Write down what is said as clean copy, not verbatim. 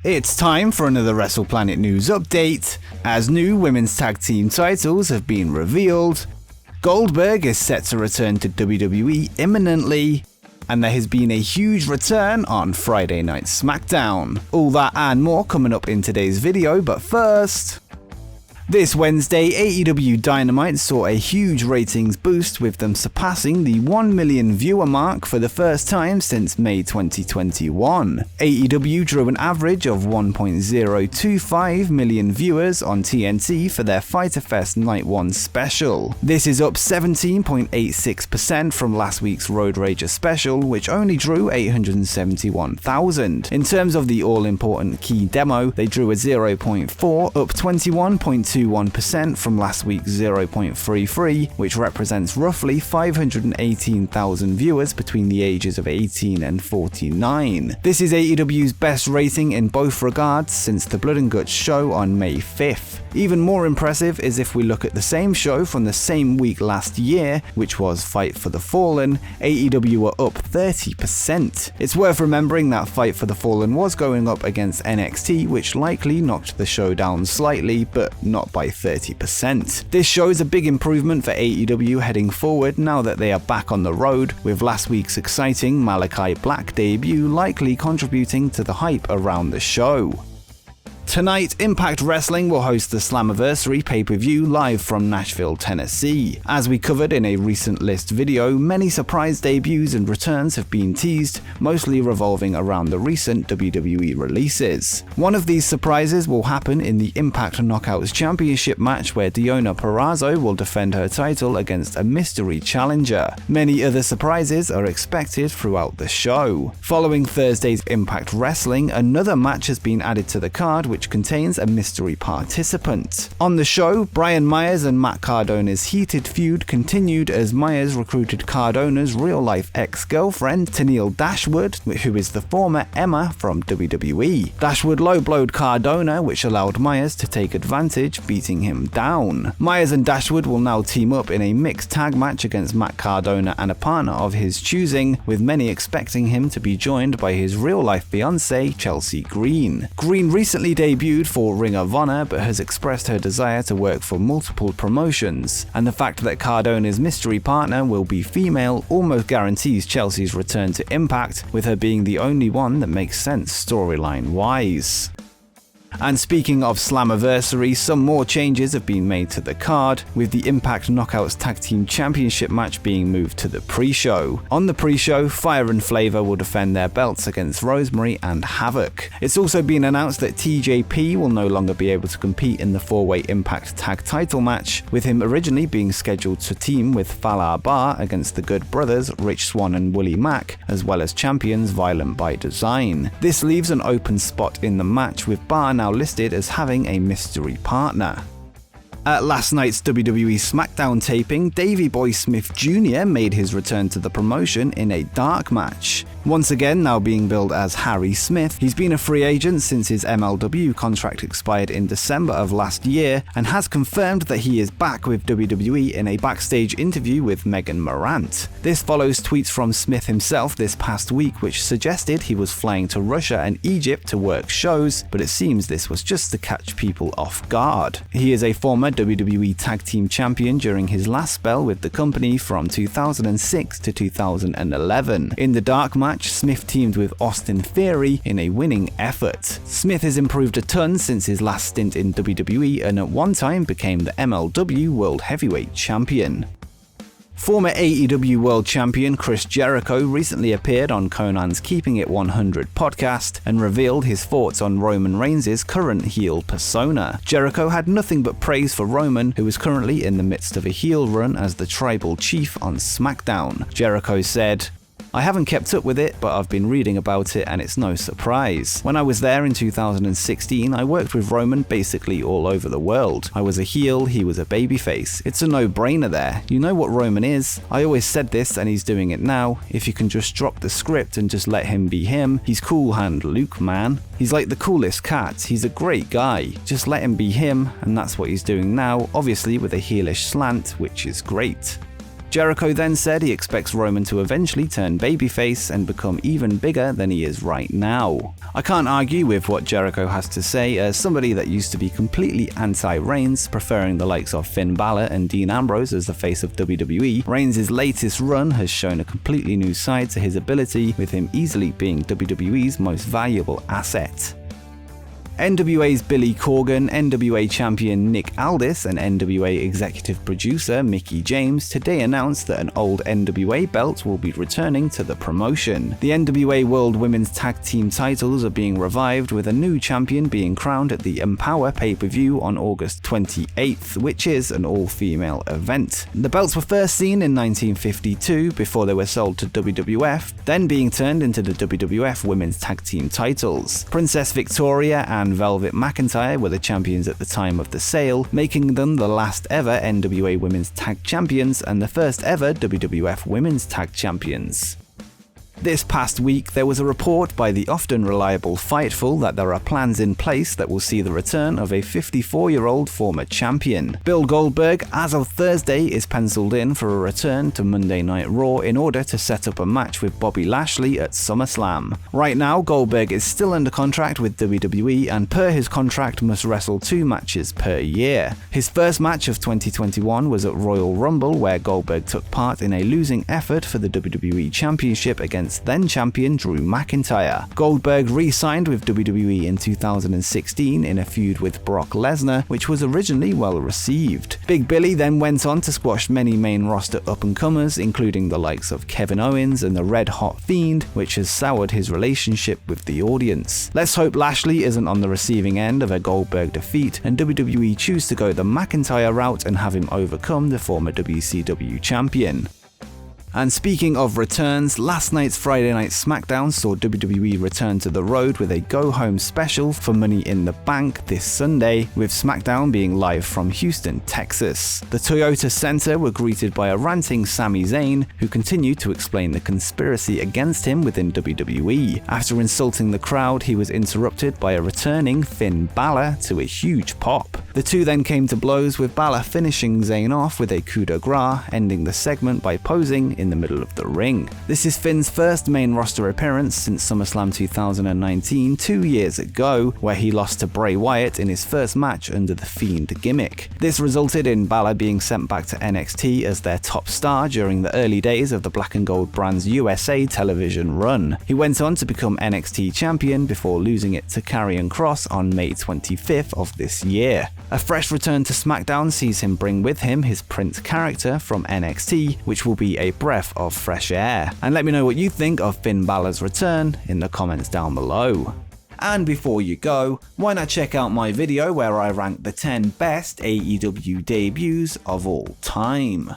It's time for another WrestlePlanet news update, as new women's tag team titles have been revealed, Goldberg is set to return to WWE imminently, and there has been a huge return on Friday Night SmackDown. All that and more coming up in today's video, but first... This Wednesday, AEW Dynamite saw a huge ratings boost, with them surpassing the 1 million viewer mark for the first time since May 2021. AEW drew an average of 1.025 million viewers on TNT for their Fyter Fest Night 1 special. This is up 17.86% from last week's Road Rager special, which only drew 871,000. In terms of the all-important key demo, they drew a 0.4, up 21.21% from last week's 0.33, which represents roughly 518,000 viewers between the ages of 18 and 49. This is AEW's best rating in both regards since the Blood and Guts show on May 5th. Even more impressive is if we look at the same show from the same week last year, which was Fight for the Fallen, AEW were up 30%. It's worth remembering that Fight for the Fallen was going up against NXT, which likely knocked the show down slightly, but not by 30%. This shows a big improvement for AEW heading forward now that they are back on the road, with last week's exciting Malachi Black debut likely contributing to the hype around the show. Tonight, Impact Wrestling will host the Slammiversary pay-per-view live from Nashville, Tennessee. As we covered in a recent list video, many surprise debuts and returns have been teased, mostly revolving around the recent WWE releases. One of these surprises will happen in the Impact Knockouts Championship match, where Deonna Purrazzo will defend her title against a mystery challenger. Many other surprises are expected throughout the show. Following Thursday's Impact Wrestling, another match has been added to the card, which contains a mystery participant. On the show, Brian Myers and Matt Cardona's heated feud continued as Myers recruited Cardona's real-life ex-girlfriend, Tenille Dashwood, who is the former Emma from WWE. Dashwood low-blowed Cardona, which allowed Myers to take advantage, beating him down. Myers and Dashwood will now team up in a mixed tag match against Matt Cardona and a partner of his choosing, with many expecting him to be joined by his real-life fiancée, Chelsea Green. Green recently debuted for Ring of Honor, but has expressed her desire to work for multiple promotions, and the fact that Cardona's mystery partner will be female almost guarantees Chelsea's return to Impact, with her being the only one that makes sense storyline-wise. And speaking of Slammiversary, some more changes have been made to the card, with the Impact Knockouts Tag Team Championship match being moved to the pre-show. On the pre-show, Fire and Flavor will defend their belts against Rosemary and Havoc. It's also been announced that TJP will no longer be able to compete in the 4-way Impact Tag title match, with him originally being scheduled to team with Fallah Bahh against the Good Brothers, Rich Swann and Willie Mack, as well as champions Violent by Design. This leaves an open spot in the match, with Bahh now listed as having a mystery partner. At last night's WWE SmackDown taping, Davey Boy Smith Jr. made his return to the promotion in a dark match. Once again now being billed as Harry Smith, he's been a free agent since his MLW contract expired in December of last year, and has confirmed that he is back with WWE in a backstage interview with Megan Morant. This follows tweets from Smith himself this past week, which suggested he was flying to Russia and Egypt to work shows, but it seems this was just to catch people off guard. He is a former WWE Tag Team Champion during his last spell with the company from 2006 to 2011. In the dark match, Smith teamed with Austin Theory in a winning effort. Smith has improved a ton since his last stint in WWE, and at one time became the MLW World Heavyweight Champion. Former AEW World Champion Chris Jericho recently appeared on Conan's Keeping It 100 podcast and revealed his thoughts on Roman Reigns' current heel persona. Jericho had nothing but praise for Roman, who is currently in the midst of a heel run as the tribal chief on SmackDown. Jericho said, "I haven't kept up with it, but I've been reading about it and it's no surprise. When I was there in 2016, I worked with Roman basically all over the world. I was a heel, he was a babyface. It's a no-brainer there. You know what Roman is. I always said this and he's doing it now. If you can just drop the script and just let him be him, he's cool hand Luke, man. He's like the coolest cat. He's a great guy. Just let him be him, and that's what he's doing now, obviously with a heelish slant, which is great." Jericho then said he expects Roman to eventually turn babyface and become even bigger than he is right now. I can't argue with what Jericho has to say, as somebody that used to be completely anti-Reigns, preferring the likes of Finn Balor and Dean Ambrose as the face of WWE. Reigns' latest run has shown a completely new side to his ability, with him easily being WWE's most valuable asset. NWA's Billy Corgan, NWA champion Nick Aldis, and NWA executive producer Mickie James today announced that an old NWA belt will be returning to the promotion. The NWA World Women's Tag Team titles are being revived, with a new champion being crowned at the Empower pay-per-view on August 28th, which is an all-female event. The belts were first seen in 1952 before they were sold to WWF, then being turned into the WWF Women's Tag Team titles. Princess Victoria and Velvet McIntyre were the champions at the time of the sale, making them the last ever NWA Women's Tag Champions and the first ever WWF Women's Tag Champions. This past week, there was a report by the often reliable Fightful that there are plans in place that will see the return of a 54-year-old former champion. Bill Goldberg, as of Thursday, is penciled in for a return to Monday Night Raw in order to set up a match with Bobby Lashley at SummerSlam. Right now, Goldberg is still under contract with WWE and per his contract must wrestle 2 matches per year. His first match of 2021 was at Royal Rumble, where Goldberg took part in a losing effort for the WWE Championship against then-champion Drew McIntyre. Goldberg re-signed with WWE in 2016 in a feud with Brock Lesnar, which was originally well received. Big Billy then went on to squash many main roster up-and-comers, including the likes of Kevin Owens and the Red Hot Fiend, which has soured his relationship with the audience. Let's hope Lashley isn't on the receiving end of a Goldberg defeat, and WWE choose to go the McIntyre route and have him overcome the former WCW champion. And speaking of returns, last night's Friday Night SmackDown saw WWE return to the road with a go-home special for Money in the Bank this Sunday, with SmackDown being live from Houston, Texas. The Toyota Center were greeted by a ranting Sami Zayn, who continued to explain the conspiracy against him within WWE. After insulting the crowd, he was interrupted by a returning Finn Balor to a huge pop. The two then came to blows, with Balor finishing Zayn off with a coup de grace, ending the segment by posing in the middle of the ring. This is Finn's first main roster appearance since SummerSlam 2019, 2 years ago, where he lost to Bray Wyatt in his first match under the Fiend gimmick. This resulted in Balor being sent back to NXT as their top star during the early days of the Black and Gold brand's USA television run. He went on to become NXT champion before losing it to Karrion Kross on May 25th of this year. A fresh return to SmackDown sees him bring with him his Prince character from NXT, which will be a breath of fresh air. And let me know what you think of Finn Balor's return in the comments down below. And before you go, why not check out my video where I rank the 10 best AEW debuts of all time.